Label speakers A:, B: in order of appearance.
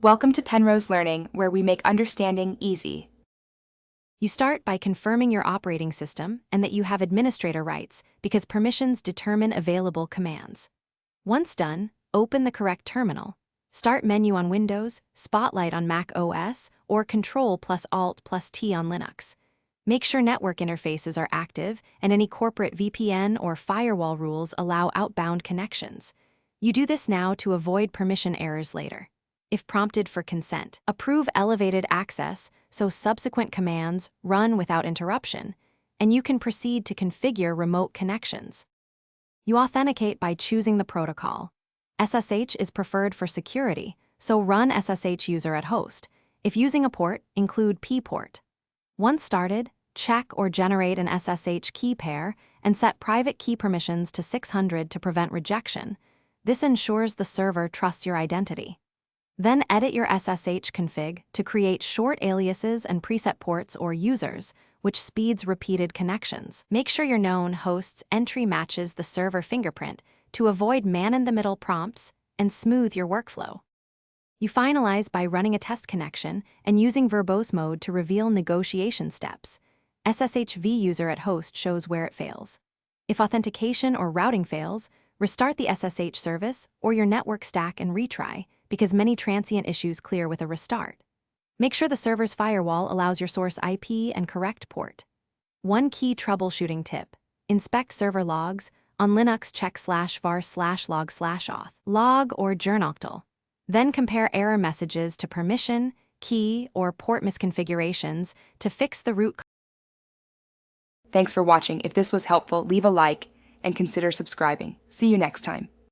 A: Welcome to Penrose Learning, where we make understanding easy.
B: You start by confirming your operating system and that you have administrator rights because permissions determine available commands. Once done, open the correct terminal. Start menu on Windows, Spotlight on Mac OS, or Control+Alt+T on Linux. Make sure network interfaces are active and any corporate VPN or firewall rules allow outbound connections. You do this now to avoid permission errors later. If prompted for consent, approve elevated access so subsequent commands run without interruption, and you can proceed to configure remote connections. You authenticate by choosing the protocol. SSH is preferred for security, so run SSH user at host. If using a port, include P-port. Once started, check or generate an SSH key pair and set private key permissions to 600 to prevent rejection. This ensures the server trusts your identity. Then edit your SSH config to create short aliases and preset ports or users, which speeds repeated connections. Make sure your known host's entry matches the server fingerprint to avoid man-in-the-middle prompts and smooth your workflow. You finalize by running a test connection and using verbose mode to reveal negotiation steps. SSH user at host shows where it fails. If authentication or routing fails, restart the SSH service or your network stack and retry, because many transient issues clear with a restart. Make sure the server's firewall allows your source IP and correct port. One key troubleshooting tip: inspect server logs. On Linux, check /var/log/auth, log or journoctl. Then compare error messages to permission, key, or port misconfigurations to fix the root.
A: Thanks for watching. If this was helpful, leave a like and consider subscribing. See you next time.